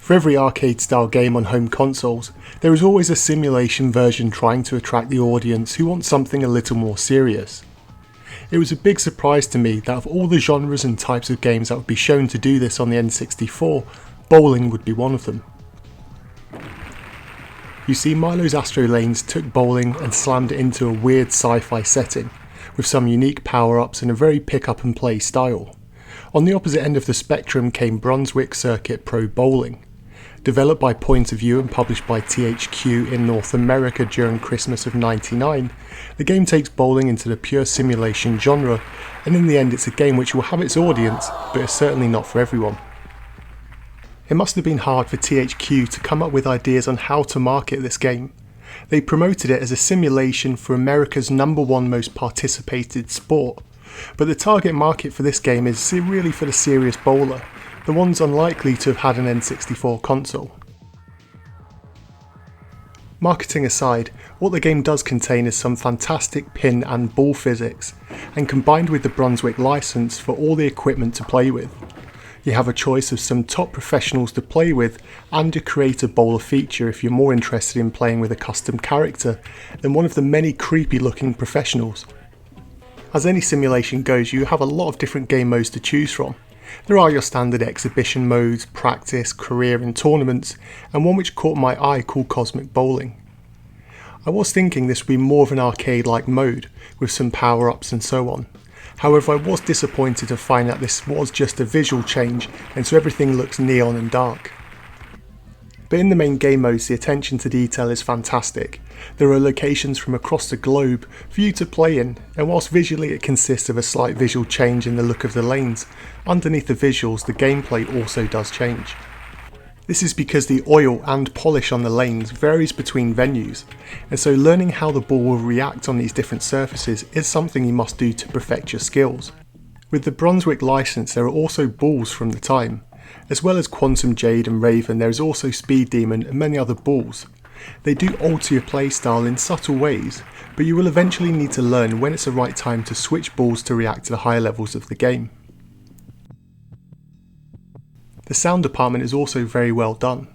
For every arcade-style game on home consoles, there is always a simulation version trying to attract the audience who want something a little more serious. It was a big surprise to me that of all the genres and types of games that would be shown to do this on the N64, bowling would be one of them. You see, Milo's Astro Lanes took bowling and slammed it into a weird sci-fi setting, with some unique power-ups and a very pick-up-and-play style. On the opposite end of the spectrum came Brunswick Circuit Pro Bowling. Developed by Point of View and published by THQ in North America during Christmas of '99, the game takes bowling into the pure simulation genre, and in the end it's a game which will have its audience, but is certainly not for everyone. It must have been hard for THQ to come up with ideas on how to market this game. They promoted it as a simulation for America's #1 most participated sport, but the target market for this game is really for the serious bowler, the ones unlikely to have had an N64 console. Marketing aside, what the game does contain is some fantastic pin and ball physics, and combined with the Brunswick license for all the equipment to play with. You have a choice of some top professionals to play with and a creator bowler feature if you're more interested in playing with a custom character than one of the many creepy looking professionals. As any simulation goes, you have a lot of different game modes to choose from. There are your standard exhibition modes, practice, career and tournaments, and one which caught my eye called Cosmic Bowling. I was thinking this would be more of an arcade-like mode, with some power-ups and so on. However, I was disappointed to find that this was just a visual change, and so everything looks neon and dark. But in the main game modes, the attention to detail is fantastic. There are locations from across the globe for you to play in, and whilst visually it consists of a slight visual change in the look of the lanes, underneath the visuals the gameplay also does change. This is because the oil and polish on the lanes varies between venues, and so learning how the ball will react on these different surfaces is something you must do to perfect your skills. With the Brunswick license there are also balls from the time. As well as Quantum Jade and Raven, there is also Speed Demon and many other balls. They do alter your playstyle in subtle ways, but you will eventually need to learn when it's the right time to switch balls to react to the higher levels of the game. The sound department is also very well done.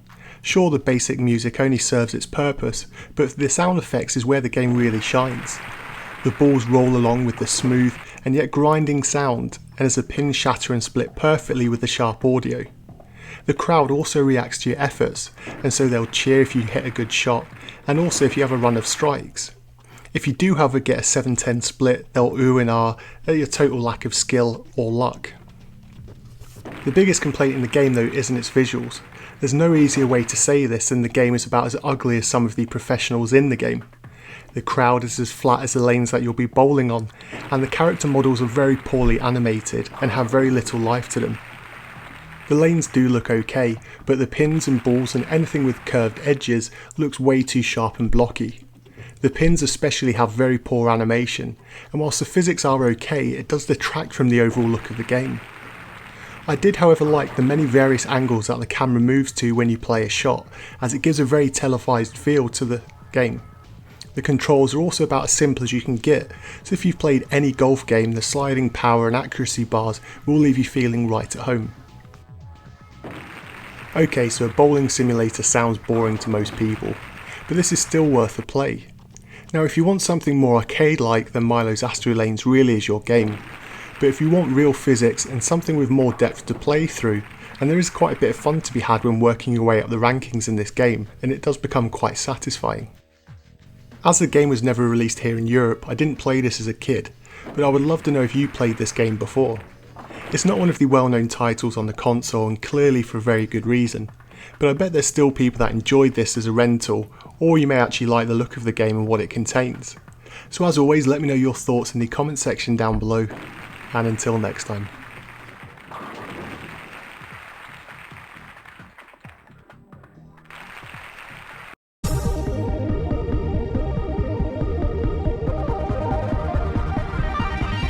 Sure, the basic music only serves its purpose, but the sound effects is where the game really shines. The balls roll along with the smooth and yet grinding sound, and as the pins shatter and split perfectly with the sharp audio. The crowd also reacts to your efforts, and so they'll cheer if you hit a good shot, and also if you have a run of strikes. If you do however get a 7-10 split, they'll ooh and ah at your total lack of skill or luck. The biggest complaint in the game though isn't its visuals. There's no easier way to say this than the game is about as ugly as some of the professionals in the game. The crowd is as flat as the lanes that you'll be bowling on, and the character models are very poorly animated and have very little life to them. The lanes do look okay, but the pins and balls and anything with curved edges looks way too sharp and blocky. The pins especially have very poor animation, and whilst the physics are okay, it does detract from the overall look of the game. I did however like the many various angles that the camera moves to when you play a shot, as it gives a very televised feel to the game. The controls are also about as simple as you can get, so if you've played any golf game, the sliding power and accuracy bars will leave you feeling right at home. Okay, so a bowling simulator sounds boring to most people, but this is still worth a play. Now if you want something more arcade-like, then Milo's Astro Lanes really is your game. But if you want real physics and something with more depth to play through, and there is quite a bit of fun to be had when working your way up the rankings in this game, and it does become quite satisfying. As the game was never released here in Europe, I didn't play this as a kid, but I would love to know if you played this game before. It's not one of the well-known titles on the console, and clearly for a very good reason, but I bet there's still people that enjoyed this as a rental, or you may actually like the look of the game and what it contains. So as always, let me know your thoughts in the comment section down below, and until next time.